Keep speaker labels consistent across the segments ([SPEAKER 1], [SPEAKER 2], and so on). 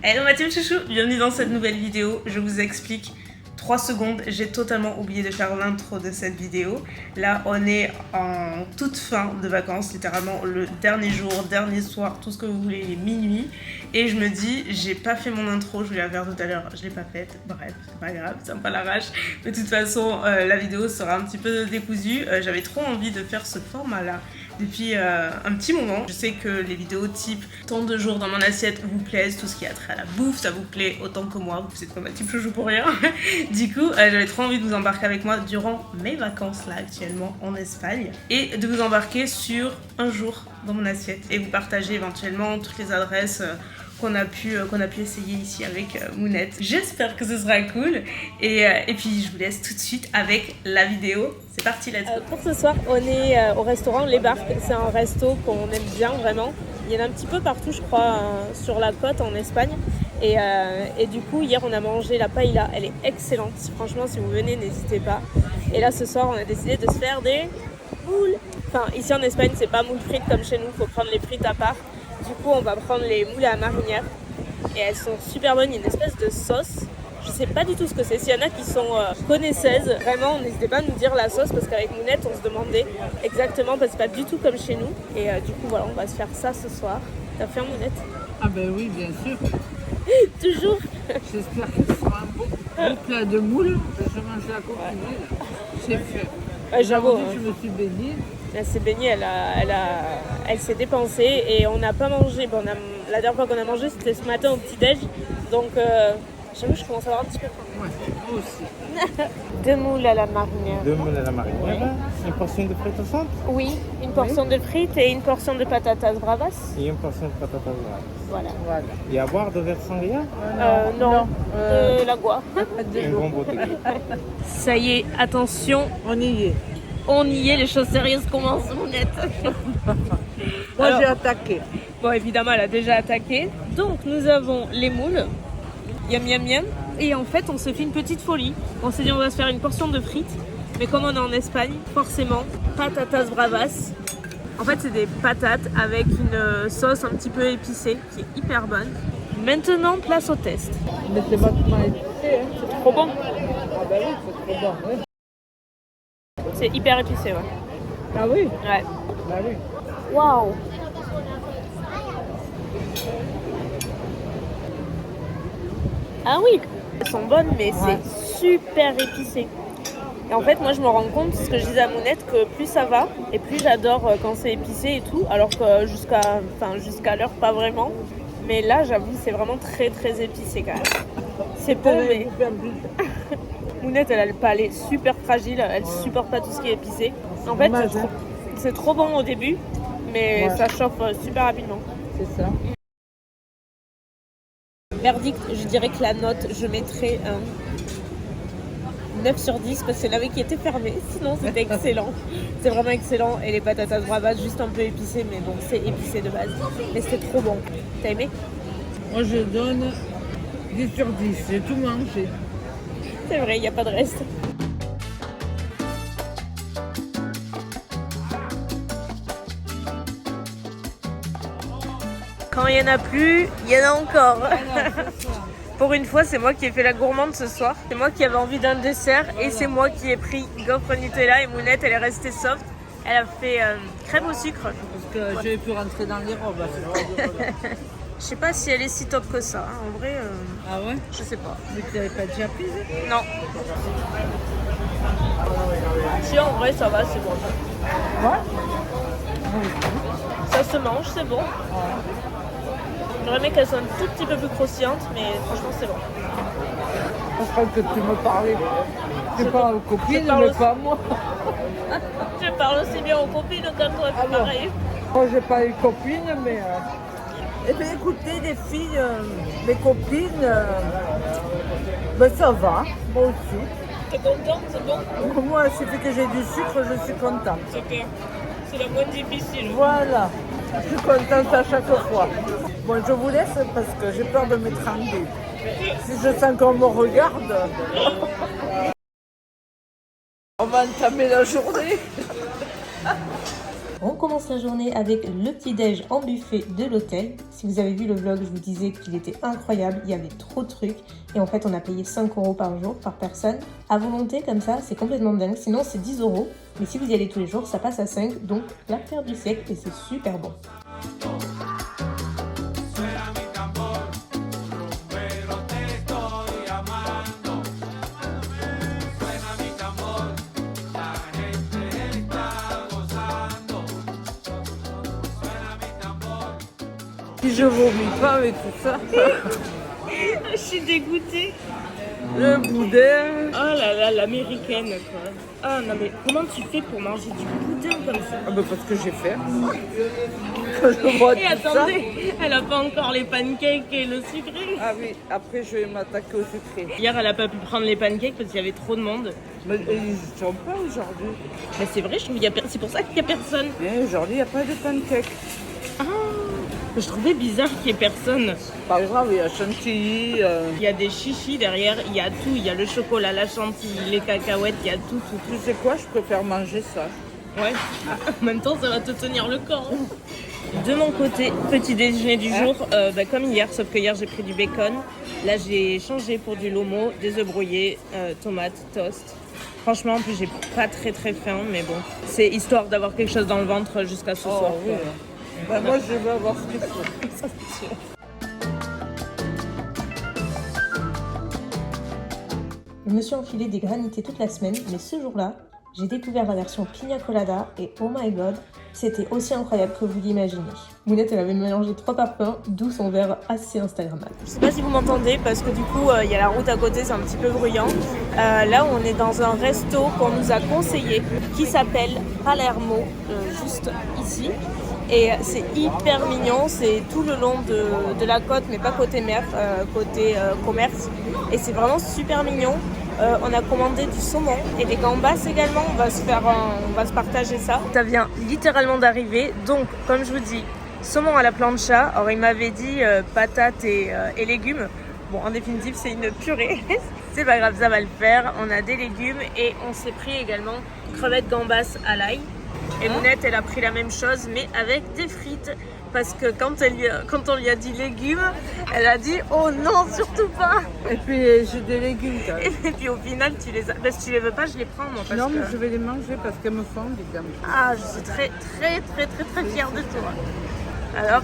[SPEAKER 1] Hello ma team chouchou, bienvenue dans cette nouvelle vidéo. Je vous explique 3 secondes, j'ai totalement oublié de faire l'intro de cette vidéo. Là on est en toute fin de vacances, littéralement le dernier jour, dernier soir, tout ce que vous voulez, il est minuit. Et je me dis, j'ai pas fait mon intro, je voulais la faire tout à l'heure, je l'ai pas faite. Bref, c'est pas grave, ça me pas l'arrache. De toute façon, la vidéo sera un petit peu décousue. J'avais trop envie de faire ce format là depuis un petit moment. Je sais que les vidéos type tant de jours dans mon assiette vous plaisent, tout ce qui a trait à la bouffe, ça vous plaît autant que moi, vous êtes comme ma type chouchou pour rien. Du coup, j'avais trop envie de vous embarquer avec moi durant mes vacances là actuellement en Espagne et de vous embarquer sur un jour dans mon assiette et vous partager éventuellement toutes les adresses qu'on a pu essayer ici avec Mounette. J'espère que ce sera cool et puis je vous laisse tout de suite avec la vidéo. C'est parti, let's go.
[SPEAKER 2] Pour ce soir, on est au restaurant Les Barques. C'est un resto qu'on aime bien vraiment. Il y en a un petit peu partout, je crois, sur la côte en Espagne. Et du coup, hier, on a mangé la paella. Elle est excellente. Franchement, si vous venez, n'hésitez pas. Et là, ce soir, on a décidé de se faire des moules. Enfin, ici en Espagne, c'est pas moules frites comme chez nous. Il faut prendre les frites à part. Du coup, on va prendre les moules à la marinière. Et elles sont super bonnes. Il y a une espèce de sauce. Je sais pas du tout ce que c'est. S'il y en a qui sont connaisseuses, vraiment, n'hésitez pas à nous dire la sauce. Parce qu'avec Mounette, on se demandait exactement. Parce que c'est pas du tout comme chez nous. Et du coup, voilà, on va se faire ça ce soir. T'as faim, Mounette?
[SPEAKER 3] Ah ben oui, bien sûr.
[SPEAKER 2] Toujours.
[SPEAKER 3] J'espère que ce sera un beau plat de moules. Je mange la coquille. C'est fait.
[SPEAKER 2] Ouais, j'avoue.
[SPEAKER 3] Je me suis baignée.
[SPEAKER 2] Elle s'est baignée, elle s'est dépensée et on n'a pas mangé. Bon, la dernière fois qu'on a mangé, c'était ce matin au petit-déj. Donc, j'avoue, je commence à avoir un petit peu faim.
[SPEAKER 3] Ouais, moi aussi.
[SPEAKER 2] 2 moules à la marinière.
[SPEAKER 4] 2 moules à la marinière, une portion de frites au centre
[SPEAKER 2] Oui, une portion de frites et une portion de patatas bravas.
[SPEAKER 4] et une portion de patatas bravas.
[SPEAKER 2] Voilà.
[SPEAKER 4] Et à boire de verre sangria,
[SPEAKER 2] Non, de l'agua.
[SPEAKER 4] un bon bouteille.
[SPEAKER 2] Ça y est, attention,
[SPEAKER 3] On y est.
[SPEAKER 2] on y est, les choses sérieuses commencent, Mounette.
[SPEAKER 3] Moi,
[SPEAKER 2] Alors,
[SPEAKER 3] j'ai attaqué.
[SPEAKER 2] bon, évidemment, elle a déjà attaqué. Donc, nous avons les moules. Yam yam yam. Et en fait, on se fait une petite folie. On s'est dit, on va se faire une portion de frites. Mais comme on est en Espagne, forcément, patatas bravas. En fait, c'est des patates avec une sauce un petit peu épicée qui est hyper bonne. Maintenant, place au test.
[SPEAKER 3] Mais c'est vachement épicé. Hein.
[SPEAKER 2] C'est trop bon.
[SPEAKER 3] Ah ben oui, c'est trop bon. Oui.
[SPEAKER 2] C'est hyper épicé, ouais.
[SPEAKER 3] Ah oui.
[SPEAKER 2] Ouais.
[SPEAKER 3] Bah oui.
[SPEAKER 2] Waouh. Ah oui, elles sont bonnes, mais c'est super épicé. Et en fait, moi, je me rends compte, ce que je disais à Mounette, que plus ça va, et plus j'adore quand c'est épicé et tout, alors que jusqu'à l'heure, pas vraiment. Mais là, j'avoue, c'est vraiment très, très épicé quand même. C'est bon, mais Mounette, elle a le palais super fragile, elle supporte pas tout ce qui est épicé. En fait, c'est trop bon au début, mais ça chauffe super rapidement.
[SPEAKER 3] C'est ça.
[SPEAKER 2] Verdict, je dirais que la note, je mettrais un 9 sur 10 parce qu'il y en avait qui étaient fermés, sinon c'était excellent. C'est vraiment excellent et les patatas bravas juste un peu épicées, mais bon, c'est épicé de base. Mais c'était trop bon. T'as aimé?
[SPEAKER 3] Moi, je donne 10 sur 10. J'ai tout mangé.
[SPEAKER 2] C'est vrai, il n'y a pas de reste. Quand il n'y en a plus, il y en a encore. Pour une fois, c'est moi qui ai fait la gourmande ce soir. C'est moi qui avais envie d'un dessert et c'est moi qui ai pris gaufre Nutella et Mounette, elle est restée soft. Elle a fait crème au sucre.
[SPEAKER 3] Parce que j'ai pu rentrer dans les robes.
[SPEAKER 2] Je sais pas si elle est si top que ça. Hein. En vrai,
[SPEAKER 3] Ah ouais?
[SPEAKER 2] je sais pas.
[SPEAKER 3] Mais tu n'avais pas déjà pris?
[SPEAKER 2] Non. Si, en vrai, ça va, c'est bon.
[SPEAKER 3] Ouais.
[SPEAKER 2] Ça se mange, c'est bon. J'aurais aimé qu'elle soit un tout petit peu plus croustillante, mais franchement, c'est bon.
[SPEAKER 3] Je crois que tu me parlais. Tu parles aux copines,
[SPEAKER 2] parle
[SPEAKER 3] mais
[SPEAKER 2] aussi.
[SPEAKER 3] pas à moi.
[SPEAKER 2] Je parle aussi bien aux copines que toi, c'est
[SPEAKER 3] bon.
[SPEAKER 2] pareil.
[SPEAKER 3] Moi, j'ai pas eu copine, mais... Eh bien, écoutez, les filles, mes copines, ben, ça va, moi aussi.
[SPEAKER 2] T'es contente, c'est bon?
[SPEAKER 3] Moi, il suffit que j'ai du sucre, je suis contente.
[SPEAKER 2] C'est clair. C'est la moins difficile.
[SPEAKER 3] Voilà, je suis contente à chaque fois. Bon, je vous laisse parce que j'ai peur de m'étrangler. Si je sens qu'on me regarde, on va entamer la journée.
[SPEAKER 2] On commence la journée avec le petit-déj en buffet de l'hôtel. Si vous avez vu le vlog, je vous disais qu'il était incroyable, il y avait trop de trucs. Et en fait, on a payé 5 € par jour, par personne. À volonté, comme ça, c'est complètement dingue. Sinon, c'est 10 €. Mais si vous y allez tous les jours, ça passe à 5. Donc, l'affaire du siècle et c'est super bon.
[SPEAKER 3] Si je vomis pas avec tout ça,
[SPEAKER 2] Je suis dégoûtée.
[SPEAKER 3] le boudin.
[SPEAKER 2] Oh là là, l'américaine quoi. Ah non mais comment tu fais pour manger du boudin comme ça?
[SPEAKER 3] Ah bah parce que j'ai faim. Quand je vois
[SPEAKER 2] Et
[SPEAKER 3] tout ça.
[SPEAKER 2] attendez, elle a pas encore les pancakes et le sucré.
[SPEAKER 3] Ah oui, après je vais m'attaquer au sucré.
[SPEAKER 2] Hier, elle a pas pu prendre les pancakes parce qu'il y avait trop de monde.
[SPEAKER 3] Mais ils ne sont pas aujourd'hui.
[SPEAKER 2] Mais c'est vrai, je trouve c'est pour ça qu'il y a personne.
[SPEAKER 3] Mais aujourd'hui, il n'y a pas de pancakes.
[SPEAKER 2] Ah, je trouvais bizarre qu'il y ait personne.
[SPEAKER 3] Pas grave, il y a chantilly.
[SPEAKER 2] Il y a des chichis derrière, il y a tout, il y a le chocolat, la chantilly, les cacahuètes, il y a tout.
[SPEAKER 3] Tu sais quoi, je préfère manger ça.
[SPEAKER 2] Ouais. En même temps, ça va te tenir le corps. De mon côté, petit déjeuner du jour, comme hier, sauf que hier j'ai pris du bacon. Là j'ai changé pour du lomo, des œufs brouillés, tomates, toast. Franchement, en plus j'ai pas très faim, mais bon, c'est histoire d'avoir quelque chose dans le ventre jusqu'à ce soir.
[SPEAKER 3] Oui.
[SPEAKER 2] quoi.
[SPEAKER 3] Ben, moi, je veux avoir ce qu'il faut.
[SPEAKER 2] Ça, c'est sûr.
[SPEAKER 5] Je me suis enfilé des granités toute la semaine, mais ce jour-là, j'ai découvert la version Pina Colada et oh my god, c'était aussi incroyable que vous l'imaginez. Mounette, elle avait mélangé 3 parfums, d'où son verre assez instagrammable.
[SPEAKER 2] Je sais pas si vous m'entendez parce que du coup il y a la route à côté, c'est un petit peu bruyant. Là on est dans un resto qu'on nous a conseillé qui s'appelle Palermo, juste ici. Et c'est hyper mignon, c'est tout le long de la côte, mais pas côté mer, côté commerce. Et c'est vraiment super mignon. On a commandé du saumon et des gambas également, on va se partager ça. Ça vient littéralement d'arriver, donc comme je vous dis, saumon à la plancha. Alors il m'avait dit patates et légumes. Bon, en définitive, c'est une purée. C'est pas grave, ça va le faire. On a des légumes et on s'est pris également crevettes gambas à l'ail. Et Mounette, elle a pris la même chose, mais avec des frites. Parce que quand on lui a dit légumes, elle a dit « Oh non, surtout pas !»
[SPEAKER 3] Et puis, j'ai des légumes quand même.
[SPEAKER 2] Et puis au final, tu les as... Ben, si tu les veux pas, je les prends, moi. Parce
[SPEAKER 3] Non, mais
[SPEAKER 2] que...
[SPEAKER 3] je vais les manger parce qu'elles me font des gammes.
[SPEAKER 2] Ah, je suis très fière de toi. Alors,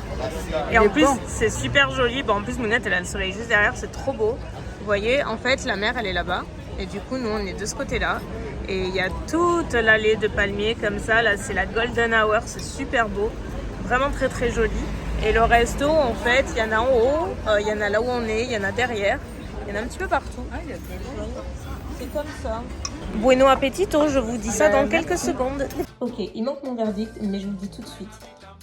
[SPEAKER 2] et en
[SPEAKER 3] est
[SPEAKER 2] plus,
[SPEAKER 3] bon.
[SPEAKER 2] c'est super joli. Bon, en plus, Mounette, elle a le soleil juste derrière, c'est trop beau. Vous voyez, en fait, la mer, elle est là-bas. Et du coup, nous, on est de ce côté-là. Et il y a toute l'allée de palmiers comme ça. Là, c'est la Golden Hour, c'est super beau. Vraiment très joli. Et le resto, en fait, il y en a en haut, il y en a là où on est, il y en a derrière. Il y en a un petit peu partout.
[SPEAKER 3] Ah, il y a
[SPEAKER 2] C'est comme ça. Bueno appetito, je vous dis ça dans quelques secondes.
[SPEAKER 5] Ok, il manque mon verdict, mais je vous le dis tout de suite.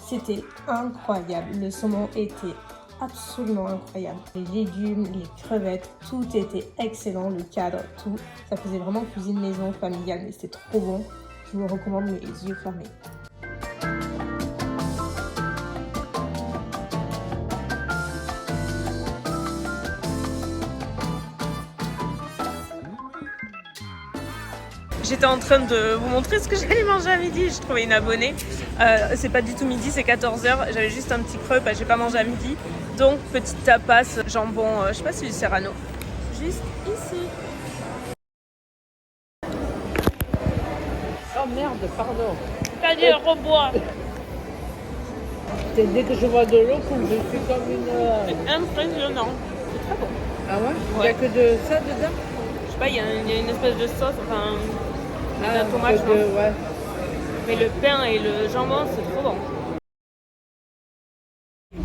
[SPEAKER 5] C'était incroyable, le saumon était absolument incroyable. Les légumes, les crevettes, tout était excellent, le cadre, tout. Ça faisait vraiment cuisine maison, familiale, mais c'était trop bon. Je vous le recommande, mais les yeux fermés.
[SPEAKER 2] J'étais en train de vous montrer ce que j'allais manger à midi. J'ai trouvé une abonnée. C'est pas du tout midi, c'est 14h. J'avais juste un petit creux, j'ai pas mangé à midi. Donc, petite tapas, jambon, je sais pas si c'est du Serrano. Juste ici.
[SPEAKER 3] Oh merde, pardon.
[SPEAKER 2] Allez, rebois.
[SPEAKER 3] Dès que je vois de l'eau, je suis comme une...
[SPEAKER 2] Impressionnant. C'est très bon.
[SPEAKER 3] Ah ouais, il n'y
[SPEAKER 2] Ouais.
[SPEAKER 3] a que de ça dedans?
[SPEAKER 2] Je sais pas, il y a une espèce de sauce, enfin, d'un tomate,
[SPEAKER 3] que de... ouais.
[SPEAKER 2] mais le pain et le jambon, c'est trop bon.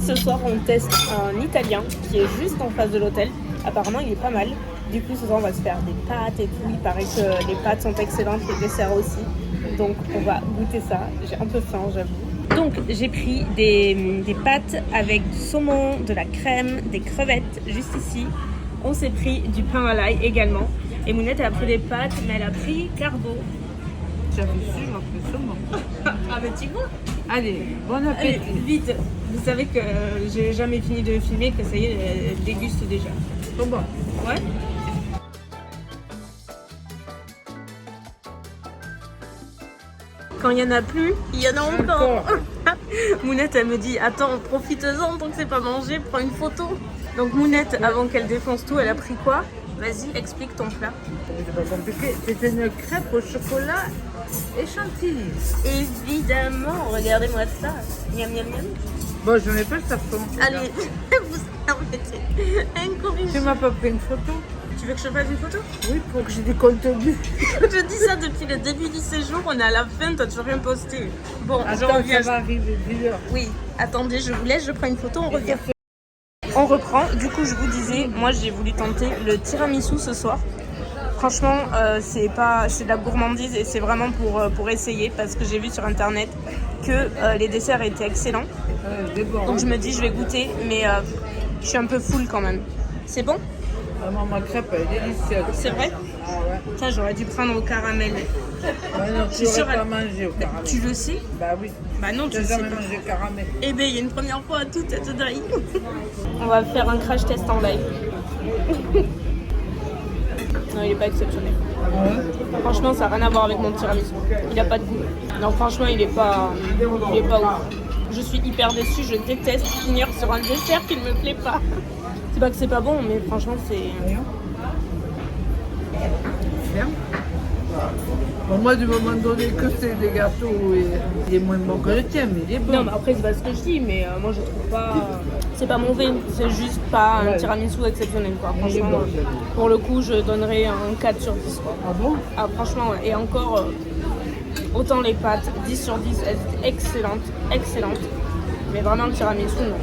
[SPEAKER 2] Ce soir, on teste un italien qui est juste en face de l'hôtel. Apparemment, il est pas mal. Du coup, ce soir, on va se faire des pâtes et tout. Il paraît que les pâtes sont excellentes, les desserts aussi. Donc, on va goûter ça. J'ai un peu faim, j'avoue. Donc, j'ai pris des pâtes avec du saumon, de la crème, des crevettes, juste ici. On s'est pris du pain à l'ail également. Et Mounette, elle a pris des pâtes, mais elle a pris carbo.
[SPEAKER 3] J'avais su, j'en fais sûrement.
[SPEAKER 2] Ah, mais tu vois.
[SPEAKER 3] Allez, bon
[SPEAKER 2] Allez,
[SPEAKER 3] appétit.
[SPEAKER 2] vite. Vous savez que j'ai jamais fini de filmer, que ça y est, elle déguste déjà.
[SPEAKER 3] Trop bon.
[SPEAKER 2] Ouais. quand il y en a plus, il y en a encore. Mounette, elle me dit, attends, profite-en tant que c'est pas mangé, prends une photo. Donc Mounette, avant qu'elle défonce tout, elle a pris quoi? Vas-y, explique ton plat.
[SPEAKER 3] C'est pas compliqué. C'était une crêpe au chocolat et chantilly.
[SPEAKER 2] Évidemment, regardez-moi ça. Miam miam miam.
[SPEAKER 3] Bon, je n'ai pas ça pour moi.
[SPEAKER 2] Allez, vous permettez. Incorrigible.
[SPEAKER 3] Tu m'as pas pris une photo?
[SPEAKER 2] Tu veux que je te fasse une photo?
[SPEAKER 3] Oui, pour que j'ai des contenus.
[SPEAKER 2] Je dis ça depuis le début du séjour, on est à la fin, t'as toujours rien posté. Bon, je
[SPEAKER 3] Attends,
[SPEAKER 2] reviens.
[SPEAKER 3] ça va arriver, dis-leur.
[SPEAKER 2] Oui, attendez, je vous laisse, je prends une photo, on revient. On reprend, du coup je vous disais, moi j'ai voulu tenter le tiramisu ce soir. Franchement, c'est de la gourmandise et c'est vraiment pour essayer parce que j'ai vu sur internet que les desserts étaient excellents. Donc je me dis je vais goûter, mais je suis un peu full quand même. C'est bon?
[SPEAKER 3] Vraiment, ma crêpe, elle est délicieuse.
[SPEAKER 2] C'est vrai?
[SPEAKER 3] Ah ouais.
[SPEAKER 2] Ça j'aurais dû prendre au caramel.
[SPEAKER 3] Ouais, non,
[SPEAKER 2] Je
[SPEAKER 3] tu
[SPEAKER 2] suis sûre,
[SPEAKER 3] n'aurais pas
[SPEAKER 2] elle-
[SPEAKER 3] mangé au caramel.
[SPEAKER 2] Tu le sais?
[SPEAKER 3] Bah oui.
[SPEAKER 2] Bah non, tu
[SPEAKER 3] Tu
[SPEAKER 2] le
[SPEAKER 3] n'as
[SPEAKER 2] sais
[SPEAKER 3] jamais
[SPEAKER 2] pas.
[SPEAKER 3] mangé au caramel.
[SPEAKER 2] Eh bien, il y a une première fois à toute cette dingue. On va faire un crash test en live. Non, il est pas exceptionnel. Franchement, ça n'a rien à voir avec mon tiramisu. Il a pas de goût. Non, franchement, il est pas ouf. Je suis hyper déçue. Je déteste finir sur un dessert qui ne me plaît pas. C'est pas que c'est pas bon, mais franchement, c'est...
[SPEAKER 3] Bien. Bon, moi, du moment donné que c'est des gâteaux, il est moins bon que le tien, mais il est bon.
[SPEAKER 2] Non, mais après, c'est pas ce que je dis, mais moi, je trouve pas... C'est pas mauvais, c'est juste pas un
[SPEAKER 3] Ouais.
[SPEAKER 2] tiramisu exceptionnel, quoi.
[SPEAKER 3] Il est
[SPEAKER 2] Franchement,
[SPEAKER 3] bon.
[SPEAKER 2] pour le coup, je donnerais un 4 sur 10, quoi.
[SPEAKER 3] Ah bon?
[SPEAKER 2] Ah, franchement, ouais. Et encore, autant les pâtes, 10 sur 10, elles étaient excellentes. Mais vraiment, le tiramisu, non.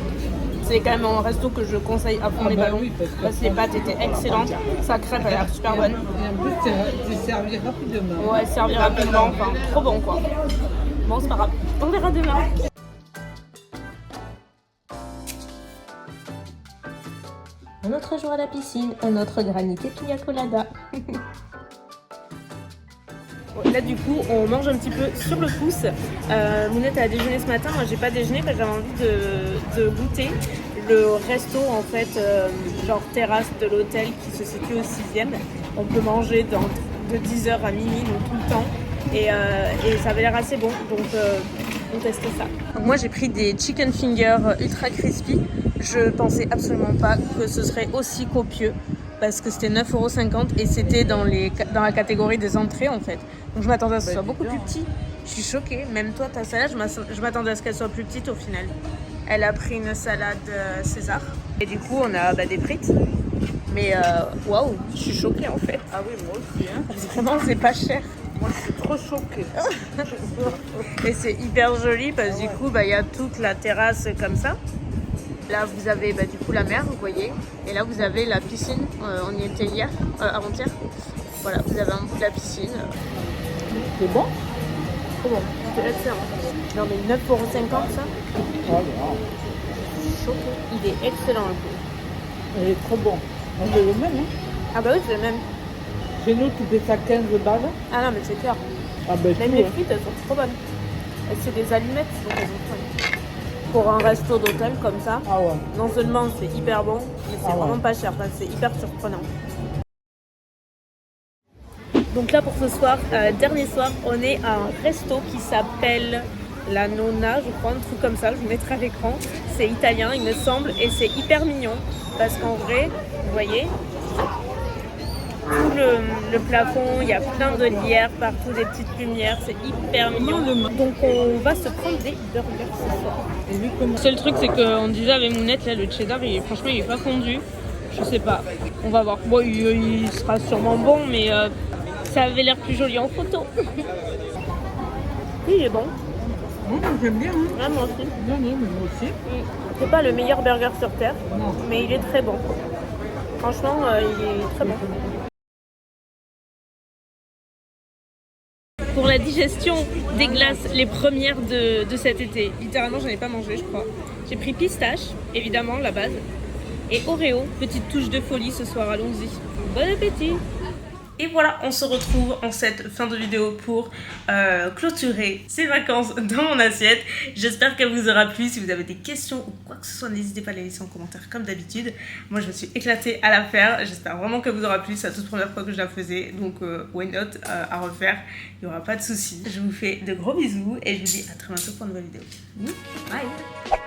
[SPEAKER 2] C'est quand même un resto que je conseille à fond
[SPEAKER 3] Ah
[SPEAKER 2] les
[SPEAKER 3] bah
[SPEAKER 2] ballons.
[SPEAKER 3] oui,
[SPEAKER 2] parce que les pâtes étaient excellentes. Sa crêpe, elle a l'air super bonne.
[SPEAKER 3] Et en plus, c'est servi rapidement.
[SPEAKER 2] Ouais, servi rapidement, enfin, trop bon, quoi. Bon, c'est pas grave. On verra demain.
[SPEAKER 5] Un autre jour à la piscine, un autre granité pina colada.
[SPEAKER 2] Là du coup on mange un petit peu sur le pouce. Mounette a déjeuné ce matin, moi j'ai pas déjeuné parce que j'avais envie de goûter le resto en fait, genre terrasse de l'hôtel qui se situe au 6e. On peut manger de 10h à minuit, donc tout le temps. Et ça avait l'air assez bon, donc on teste ça. Donc moi j'ai pris des chicken fingers ultra crispy. Je pensais absolument pas que ce serait aussi copieux parce que c'était 9,50 € et c'était dans la catégorie des entrées en fait. Donc je m'attendais à ce que ce soit beaucoup plus petit. Je suis choquée, même toi ta salade, je m'attendais à ce qu'elle soit plus petite au final. Elle a pris une salade César et du coup on a des frites. Mais waouh, je suis choquée en fait.
[SPEAKER 3] Ah oui, moi aussi. Hein.
[SPEAKER 2] Vraiment c'est pas cher.
[SPEAKER 3] Moi, je suis trop choquée.
[SPEAKER 2] Et c'est hyper joli parce que du coup il y a toute la terrasse comme ça. Là vous avez du coup la mer, vous voyez. Et là vous avez la piscine, on y était hier, avant-hier. Voilà, vous avez un bout de la piscine.
[SPEAKER 3] C'est bon?
[SPEAKER 2] Trop bon, je te laisse faire. Non mais 9,50 € ça,
[SPEAKER 3] Oh là.
[SPEAKER 2] choqué. Il est excellent le coup.
[SPEAKER 3] Il est trop bon. On est le même, hein?
[SPEAKER 2] Ah bah oui c'est le même.
[SPEAKER 3] Chez nous, tu payes ça 15 balles.
[SPEAKER 2] Ah non mais c'est clair.
[SPEAKER 3] Ah ben,
[SPEAKER 2] Même
[SPEAKER 3] tout,
[SPEAKER 2] les
[SPEAKER 3] hein.
[SPEAKER 2] frites elles sont trop bonnes. Et c'est des allumettes donc elles sont bonnes. Pour un resto d'hôtel comme ça,
[SPEAKER 3] Ah ouais.
[SPEAKER 2] non seulement c'est hyper bon, mais c'est
[SPEAKER 3] Ah ouais.
[SPEAKER 2] vraiment pas cher, enfin, c'est hyper surprenant. Donc là pour ce soir, dernier soir, on est à un resto qui s'appelle La Nonna, je crois, un truc comme ça, je vous mettrai à l'écran. C'est italien il me semble et c'est hyper mignon parce qu'en vrai, vous voyez, tout le plafond, il y a plein de lierres partout, des petites lumières, c'est hyper mignon. Donc on va se prendre des burgers ce soir.
[SPEAKER 3] Et lui, comment?
[SPEAKER 2] Le seul truc c'est qu'on disait avec Mounette, là, le cheddar, franchement il est pas fondu. Je sais pas, on va voir. Bon, il sera sûrement bon, mais ça avait l'air plus joli en photo. Il est bon,
[SPEAKER 3] J'aime bien, hein?
[SPEAKER 2] ah, moi aussi.
[SPEAKER 3] Non, non, mais moi aussi.
[SPEAKER 2] C'est pas le meilleur burger sur terre,
[SPEAKER 3] Non.
[SPEAKER 2] mais il est très bon. Franchement, il est très bon. Pour la digestion des glaces, les premières de cet été. Littéralement, j'en ai pas mangé, je crois. J'ai pris pistache, évidemment, la base. Et Oreo, petite touche de folie ce soir, allons-y. Bon appétit!
[SPEAKER 1] Et voilà, on se retrouve en cette fin de vidéo pour clôturer ces vacances dans mon assiette. J'espère qu'elle vous aura plu. Si vous avez des questions ou quoi que ce soit, n'hésitez pas à les laisser en commentaire comme d'habitude. Moi, je me suis éclatée à la faire. J'espère vraiment qu'elle vous aura plu. C'est la toute première fois que je la faisais, donc why not à refaire. Il n'y aura pas de souci. Je vous fais de gros bisous et je vous dis à très bientôt pour une nouvelle vidéo. Bye.